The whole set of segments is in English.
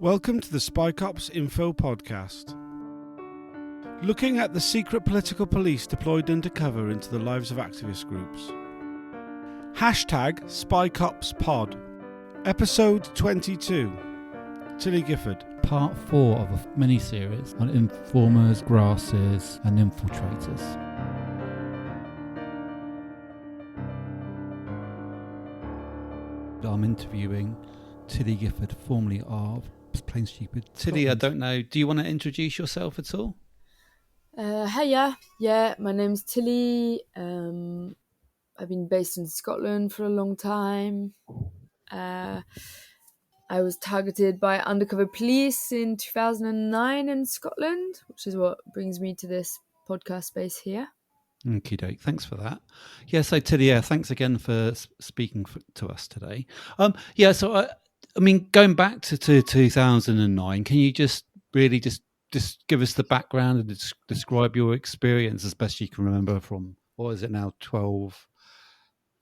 Welcome to the Spy Cops Info Podcast. Looking at the secret political police deployed undercover into the lives of activist groups. Hashtag SpyCopsPod. Episode 22. Tilly Gifford. Part 4 of a mini-series on informers, grasses and infiltrators. I'm interviewing Tilly Gifford, formerly of Plain Stupid. Tilly, I don't know. Do you want to introduce yourself at all? Hiya. Yeah, my name's Tilly. I've been based in Scotland for a long time. I was targeted by undercover police in 2009 in Scotland, which is what brings me to this podcast space here. Okie doke. Thanks for that. Yeah, so Tilly, thanks again for speaking to us today. I mean, going back to 2009, can you just really just give us the background and describe your experience as best you can remember from, what is it now, 12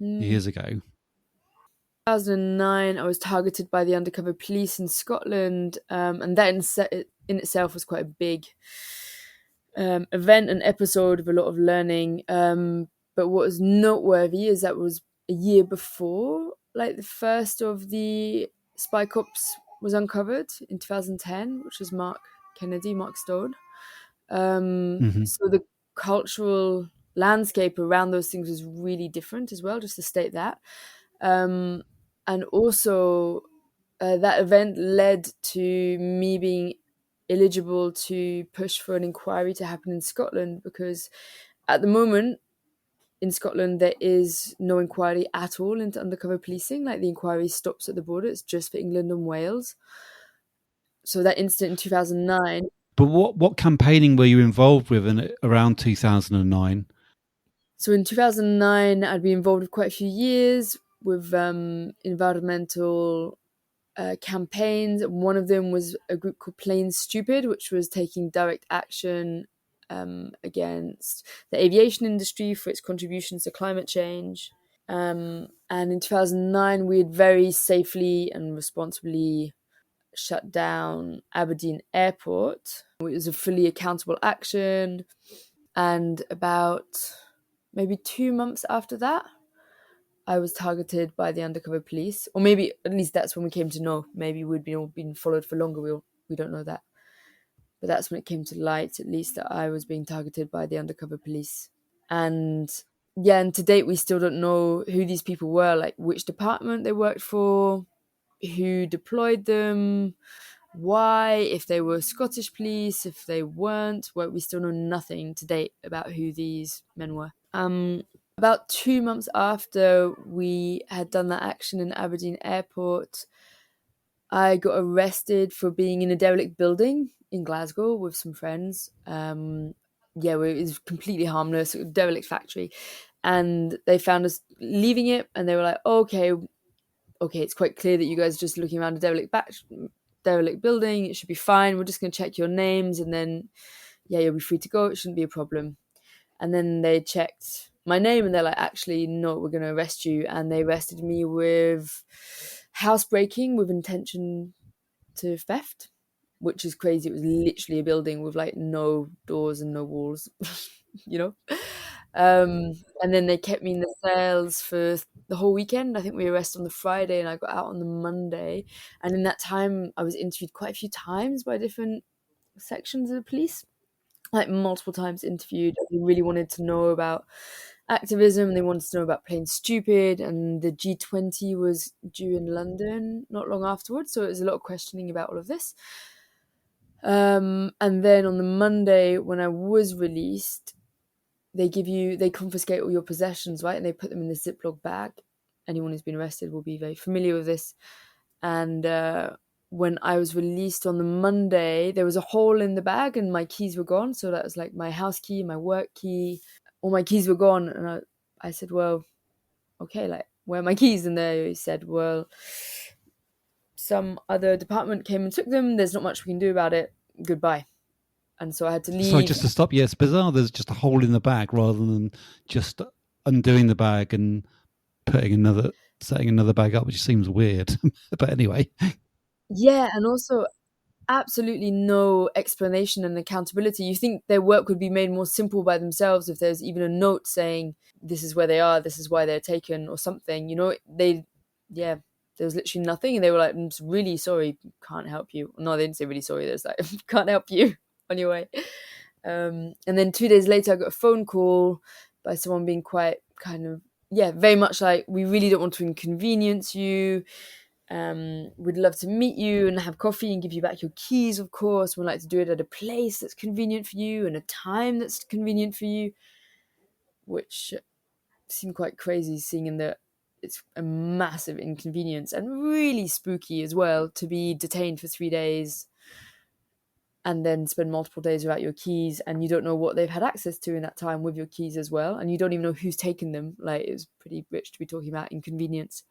years ago? 2009, I was targeted by the undercover police in Scotland, and that in itself was quite a big event and episode of a lot of learning. But what was noteworthy is that was a year before, like the first of the Spy Cops was uncovered in 2010, which was Mark Stone. So the cultural landscape around those things was really different as well, just to state that. And also that event led to me being eligible to push for an inquiry to happen in Scotland, because at the moment in Scotland there is no inquiry at all into undercover policing. Like, the inquiry stops at the border. It's just for England and Wales. So that incident in 2009. But what campaigning were you involved with around 2009? So in 2009, I'd been involved with quite a few years with environmental campaigns. One of them was a group called Plain Stupid, which was taking direct action against the aviation industry for its contributions to climate change. And in 2009, we had very safely and responsibly shut down Aberdeen Airport. It was a fully accountable action. And about maybe 2 months after that, I was targeted by the undercover police. Or maybe, at least that's when we came to know. Maybe we'd been followed for longer. We don't know that. But that's when it came to light, at least, that I was being targeted by the undercover police. And to date, we still don't know who these people were, like which department they worked for, who deployed them, why, if they were Scottish police, if they weren't. Well, we still know nothing to date about who these men were. About 2 months after we had done that action in Aberdeen Airport, I got arrested for being in a derelict building in Glasgow with some friends. It was completely harmless, a derelict factory. And they found us leaving it, and they were like, okay, it's quite clear that you guys are just looking around a derelict building. It should be fine. We're just going to check your names, and then, you'll be free to go. It shouldn't be a problem. And then they checked my name, and they're like, actually, no, we're going to arrest you. And they arrested me with housebreaking with intention to theft, which is crazy. It was literally a building with like no doors and no walls, you know. And then they kept me in the cells for the whole weekend. I think we were arrested on the Friday and I got out on the Monday. And in that time, I was interviewed quite a few times by different sections of the police, like multiple times interviewed. They really wanted to know about activism. They wanted to know about Plain Stupid, and the G20 was due in London not long afterwards. So it was a lot of questioning about all of this. And then on the Monday, when I was released, they confiscate all your possessions, right? And they put them in the Ziploc bag. Anyone who's been arrested will be very familiar with this. And when I was released on the Monday, there was a hole in the bag and my keys were gone. So that was like my house key, my work key, all my keys were gone. And I said, well, okay, like, where are my keys? And they said, well, some other department came and took them. There's not much we can do about it. Goodbye. And so I had to leave. Sorry, just to stop. Yeah, it's bizarre. There's just a hole in the bag rather than just undoing the bag and setting another bag up, which seems weird. But anyway. Yeah, and also absolutely no explanation and accountability. You think their work would be made more simple by themselves if there's even a note saying this is where they are, this is why they're taken, or something. There was literally nothing, and they were like, I'm just really sorry, can't help you. No, they didn't say really sorry. There's like, can't help you on your way. And then 2 days later, I got a phone call by someone being quite kind of, very much like, we really don't want to inconvenience you. We'd love to meet you and have coffee and give you back your keys, of course. We'd like to do it at a place that's convenient for you and a time that's convenient for you, which seemed quite crazy, seeing in that it's a massive inconvenience and really spooky as well to be detained for 3 days and then spend multiple days without your keys, and you don't know what they've had access to in that time with your keys as well, and you don't even know who's taken them. Like, it was pretty rich to be talking about inconvenience.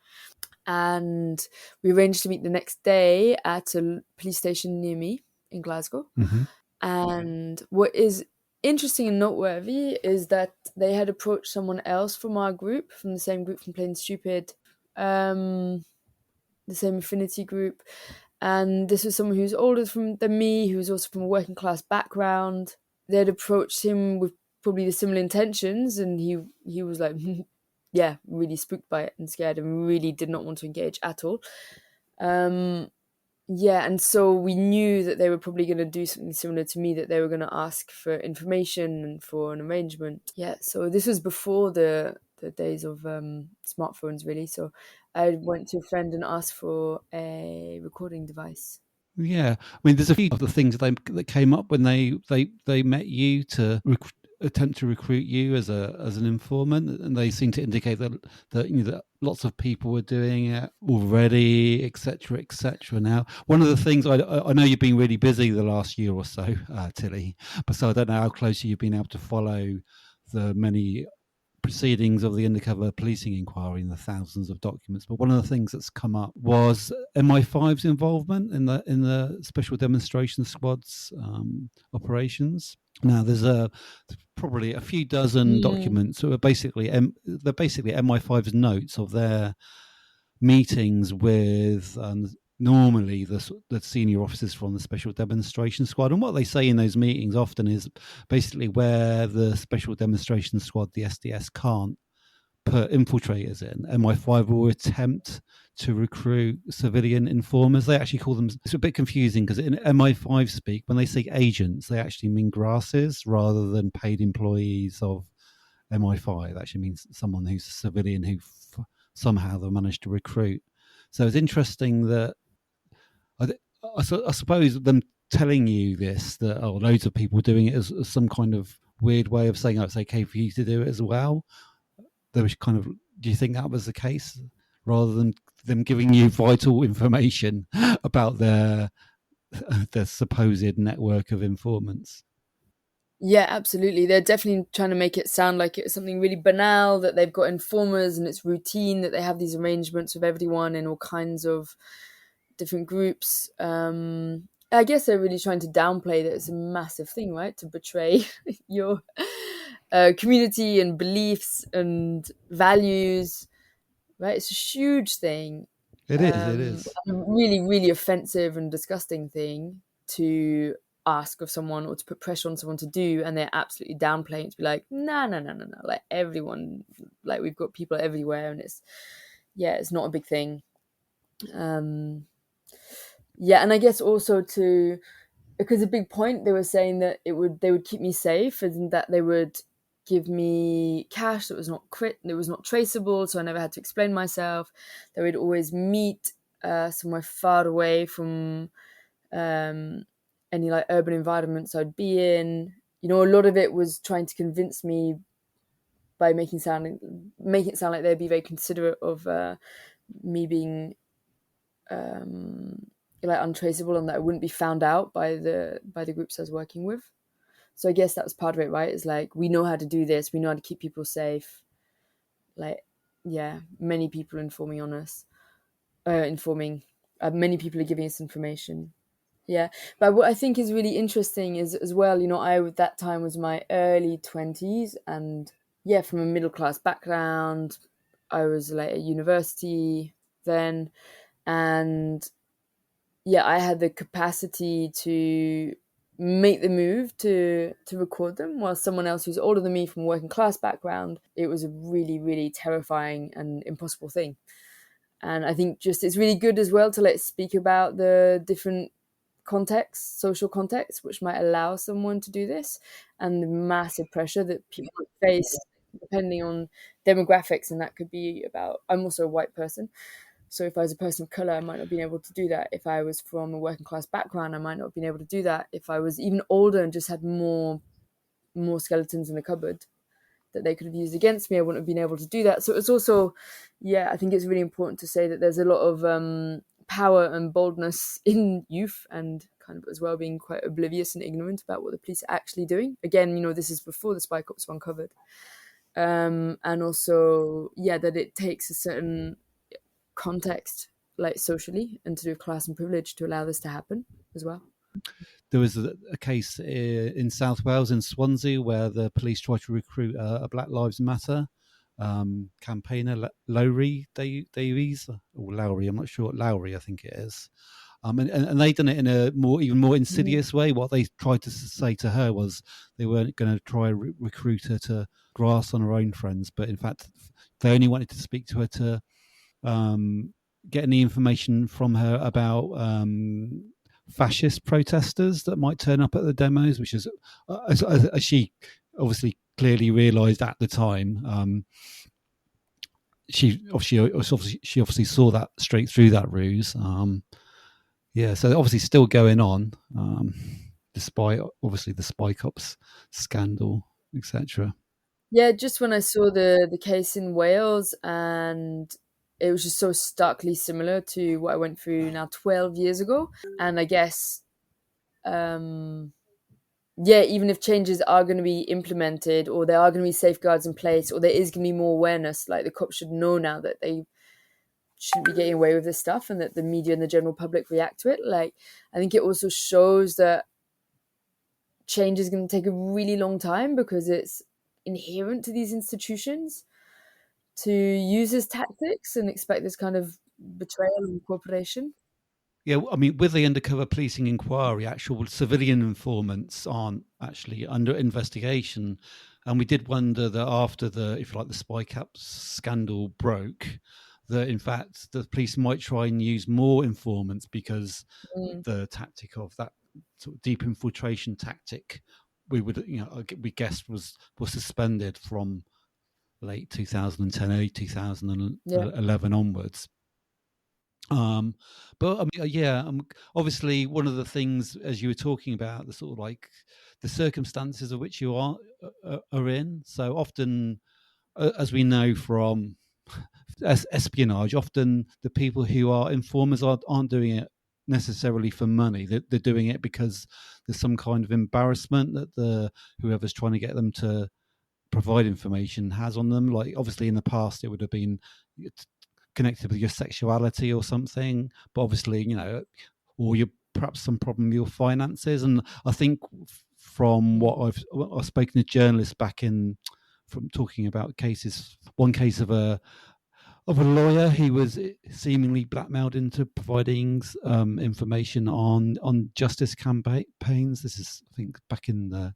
And we arranged to meet the next day at a police station near me in Glasgow. Mm-hmm. And what is interesting and noteworthy is that they had approached someone else from our group, from the same group from Plain Stupid, the same affinity group. And this was someone who's older than me, who was also from a working class background. They'd approached him with probably the similar intentions, and he was like, really spooked by it and scared and really did not want to engage at all. And so we knew that they were probably going to do something similar to me, that they were going to ask for information and for an arrangement. Yeah, so this was before the days of smartphones, really. So I went to a friend and asked for a recording device. Yeah, I mean, there's a few of the things that came up when they met you to attempt to recruit you as an informant, and they seem to indicate that lots of people were doing it already, etc. Now, one of the things I know you've been really busy the last year or so, Tilly, but so I don't know how closely you've been able to follow the many proceedings of the undercover policing inquiry and the thousands of documents. But one of the things that's come up was MI5's involvement in the special demonstration squad's operations. Now, there's probably a few dozen documents that are basically MI5's notes of their meetings with normally the senior officers from the special demonstration squad. And what they say in those meetings often is basically where the special demonstration squad, the SDS, can't put infiltrators in, MI5 will attempt to recruit civilian informers. They actually call them, it's a bit confusing because in MI5 speak, when they say agents, they actually mean grasses rather than paid employees of MI5. It actually means someone who's a civilian who somehow they managed to recruit. So it's interesting that I suppose them telling you this, that loads of people doing it as some kind of weird way of saying, it's okay for you to do it as well. There was kind of, do you think that was the case, rather than them giving you vital information about their supposed network of informants? Yeah, absolutely. They're definitely trying to make it sound like it's something really banal, that they've got informers and it's routine, that they have these arrangements with everyone in all kinds of different groups. I guess they're really trying to downplay that it's a massive thing, right? To betray your community and beliefs and values, right? It's a huge thing. It is. A really, really offensive and disgusting thing to ask of someone or to put pressure on someone to do, and they're absolutely downplaying it, to be like, no. Like, everyone, like, we've got people everywhere, and it's not a big thing. And I guess also because a big point, they were saying that they would keep me safe, and that they would give me cash that was not traceable, so I never had to explain myself. They would always meet somewhere far away from any like urban environments I'd be in. A lot of it was trying to convince me by making it sound like they'd be very considerate of me being like untraceable, and that I wouldn't be found out by the groups I was working with. So I guess that was part of it, right? It's like, we know how to do this, we know how to keep people safe. Like, many people informing on us, many people are giving us information. Yeah, but what I think is really interesting is, as well, I at that time was my early 20s, and from a middle class background. I was like at university then, and I had the capacity to make the move to record them, while someone else who's older than me from a working class background, it was a really, really terrifying and impossible thing. And I think just it's really good as well to speak about the different contexts, social contexts, which might allow someone to do this, and the massive pressure that people face depending on demographics. And that could be about, I'm also a white person, so if I was a person of color, I might not have been able to do that. If I was from a working class background, I might not have been able to do that. If I was even older and just had more skeletons in the cupboard that they could have used against me, I wouldn't have been able to do that. So it's also, I think it's really important to say that there's a lot of power and boldness in youth, and kind of as well being quite oblivious and ignorant about what the police are actually doing. Again, this is before the spy cops were uncovered. And also, that it takes a certain context, like socially, and to do with class and privilege to allow this to happen as well. There was a case in South Wales, in Swansea, where the police tried to recruit a Black Lives Matter campaigner, Lowry Davies, or Lowry, I'm not sure, Lowry, I think it is. And they done it in a even more insidious way. What they tried to say to her was they weren't going to try and recruit her to grass on her own friends, but in fact, they only wanted to speak to her to get any information from her about fascist protesters that might turn up at the demos, which is, as she obviously clearly realised at the time. She obviously saw that straight through that ruse. So obviously still going on, despite obviously the spy cops scandal, etc. Yeah, just when I saw the case in Wales, and it was just so starkly similar to what I went through now 12 years ago. And I guess, even if changes are going to be implemented, or there are going to be safeguards in place, or there is going to be more awareness, like the cops should know now that they shouldn't be getting away with this stuff, and that the media and the general public react to it. Like, I think it also shows that change is going to take a really long time, because it's inherent to these institutions to use as tactics and expect this kind of betrayal and cooperation. Yeah, I mean, with the undercover policing inquiry, actual civilian informants aren't actually under investigation. And we did wonder that after the, if you like, the spy caps scandal broke, that in fact the police might try and use more informants, because the tactic of that sort of deep infiltration tactic, we guessed was suspended from late 2010, early 2011 onwards. But I mean, obviously one of the things, as you were talking about, the sort of like the circumstances of which you are in. So often, as we know from espionage, often the people who are informers aren't doing it necessarily for money. They're doing it because there's some kind of embarrassment that the whoever's trying to get them to provide information has on them. Like obviously in the past, it would have been connected with your sexuality or something, but obviously, or you're perhaps some problem with your finances. And I think from what I've spoken to journalists back in, from talking about cases, one case of a lawyer who was seemingly blackmailed into providing information on justice campaigns. This is, I think, back in the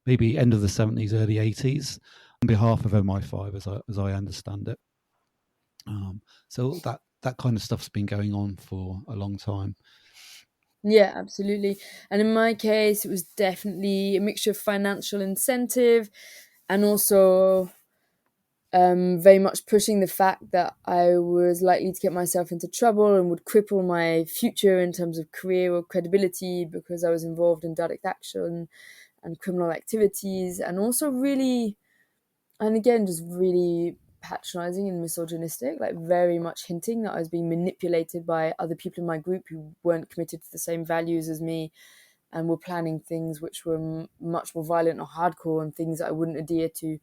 maybe end of the 70s, early 80s, on behalf of MI5, as I understand it. So that kind of stuff's been going on for a long time. Yeah, absolutely. And in my case, it was definitely a mixture of financial incentive, and also very much pushing the fact that I was likely to get myself into trouble and would cripple my future in terms of career or credibility, because I was involved in direct action and criminal activities, and also really, and again, just really patronizing and misogynistic, like very much hinting that I was being manipulated by other people in my group who weren't committed to the same values as me, and were planning things which were much more violent or hardcore, and things that I wouldn't adhere to.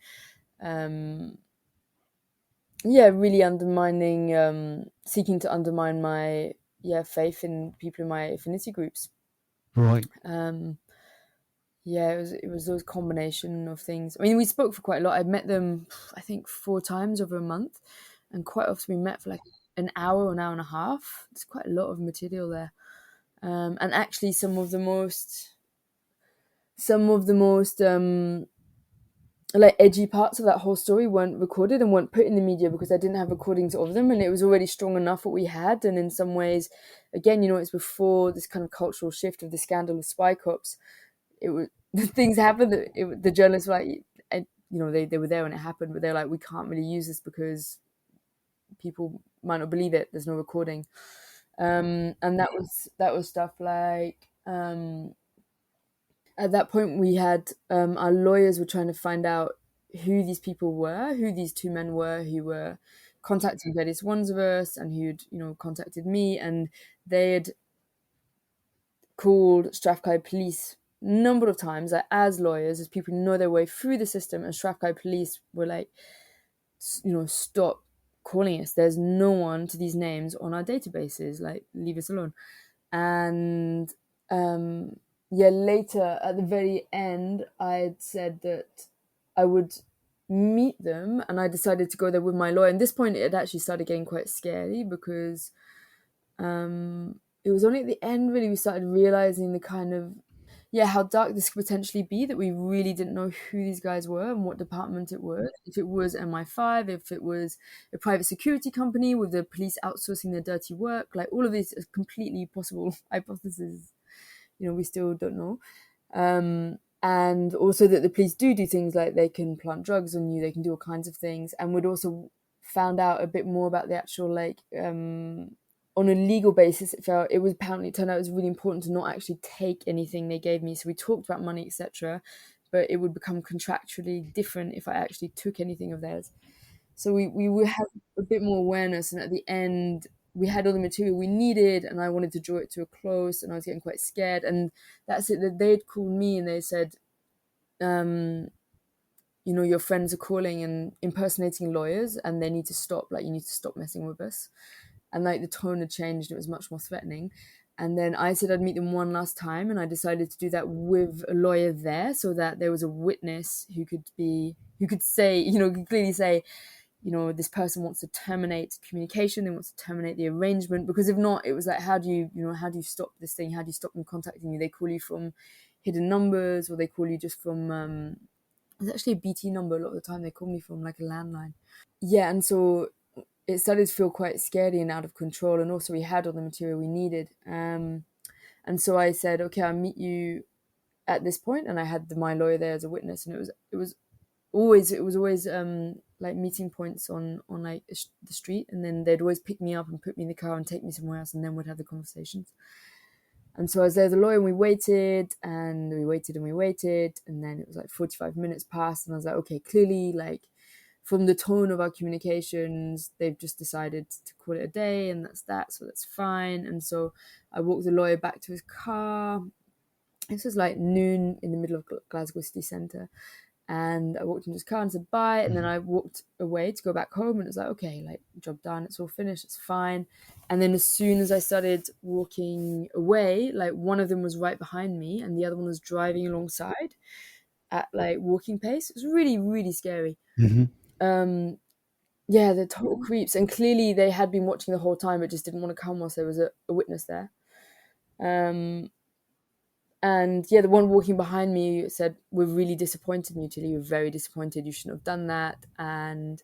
Really undermining, seeking to undermine my faith in people in my affinity groups. Right. It was those combination of things. I mean, we spoke for quite a lot. I met them, I think, 4 times over a month, and quite often we met for like an hour or an hour and a half. There's quite a lot of material there. And actually some of the most like edgy parts of that whole story weren't recorded and weren't put in the media because I didn't have recordings of them, and it was already strong enough what we had. And in some ways, again, it's before this kind of cultural shift of the scandal of spy cops. It was things happened that the journalists were like, they were there when it happened, but they're like, we can't really use this because people might not believe it. There's no recording, and that was stuff like. At that point, we had our lawyers were trying to find out who these people were, who these two men were who were contacting various ones of us and who'd contacted me, and they had called Strathclyde police a number of times, like, as lawyers, as people who know their way through the system, and Strathclyde police were like, stop calling us. There's no one to these names on our databases. Like, leave us alone. And later at the very end, I had said that I would meet them, and I decided to go there with my lawyer. And at this point, it had actually started getting quite scary because it was only at the end really we started realizing the kind of how dark this could potentially be, that we really didn't know who these guys were and what department it was. If it was MI5, if it was a private security company with the police outsourcing their dirty work, like all of these are completely possible hypotheses. We still don't know. And also that the police do things like they can plant drugs on you, they can do all kinds of things. And we'd also found out a bit more about the actual, like, on a legal basis, it turned out it was really important to not actually take anything they gave me. So we talked about money, etc., but it would become contractually different if I actually took anything of theirs. So we would have a bit more awareness, and at the end, we had all the material we needed, and I wanted to draw it to a close, and I was getting quite scared. And that's it. That they'd called me and they said, your friends are calling and impersonating lawyers, and they need to stop. Like, you need to stop messing with us. And like the tone had changed, it was much more threatening. And then I said I'd meet them one last time, and I decided to do that with a lawyer there, so that there was a witness who could say, could clearly say, this person wants to terminate communication, they want to terminate the arrangement. Because if not, it was like, how do you stop this thing? How do you stop them contacting you? They call you from hidden numbers, or they call you just from it's actually a BT number a lot of the time. They call me from like a landline. Yeah, and so it started to feel quite scary and out of control. And also we had all the material we needed. And so I said, okay, I'll meet you at this point. And I had my lawyer there as a witness. And it was always like meeting points on like the street. And then they'd always pick me up and put me in the car and take me somewhere else. And then we'd have the conversations. And so I was there as a lawyer, and we waited and we waited and we waited. And then it was like 45 minutes passed. And I was like, okay, clearly, like, from the tone of our communications, they've just decided to call it a day, and that's that, so that's fine. And so I walked the lawyer back to his car. This was like noon in the middle of Glasgow city centre. And I walked into his car and said bye, and then I walked away to go back home, and it was like, okay, like, job done, it's all finished, it's fine. And then as soon as I started walking away, like, one of them was right behind me, and the other one was driving alongside at like walking pace. It was really, really scary. The total creeps, and clearly they had been watching the whole time but just didn't want to come whilst there was a witness there. And the one walking behind me said, we're really disappointed in you, Tilly, we're very disappointed, you shouldn't have done that. And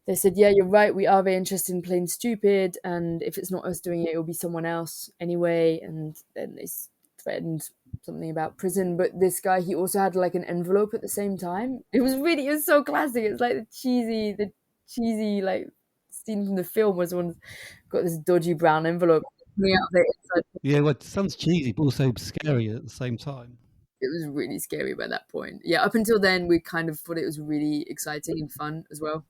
they said, yeah, you're right, we are very interested in playing stupid, and if it's not us doing it, it'll be someone else anyway. And then they threatened something about prison. But this guy, he also had like an envelope at the same time. It was so classic. It's like the cheesy like scene from the film where someone's got this dodgy brown envelope coming out there inside. Yeah, well, it sounds cheesy but also scary at the same time. It was really scary by that point. Yeah, up until then we kind of thought it was really exciting and fun as well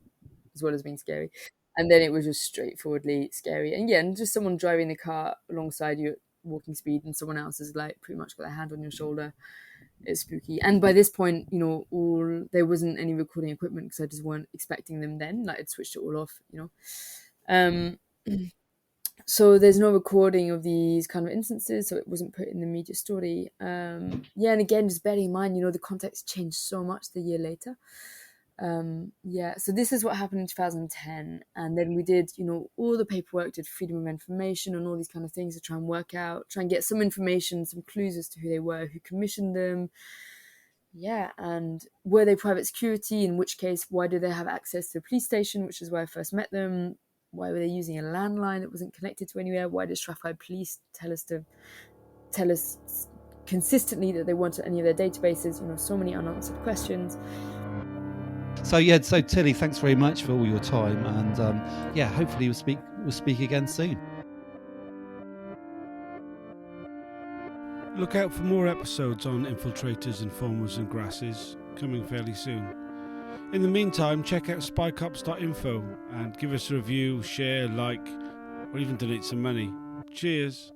as being scary. And then it was just straightforwardly scary. And just someone driving the car alongside you at walking speed, and someone else has like pretty much got their hand on your shoulder. It's spooky. And by this point, there wasn't any recording equipment because I just weren't expecting them then. Like, I'd switched it all off, So there's no recording of these kind of instances, so it wasn't put in the media story. And again, just bearing in mind, the context changed so much the year later. So this is what happened in 2010, and then we did, all the paperwork, did freedom of information and all these kind of things to try and get some information, some clues as to who they were, who commissioned them, and were they private security, in which case why did they have access to a police station, which is where I first met them, why were they using a landline that wasn't connected to anywhere, why did Strathclyde police tell us consistently that they weren't at any of their databases, so many unanswered questions. So Tilly, thanks very much for all your time, and hopefully we'll speak again soon. Look out for more episodes on infiltrators, informers and grasses coming fairly soon. In the meantime, check out spycops.info and give us a review, share, like, or even donate some money. Cheers.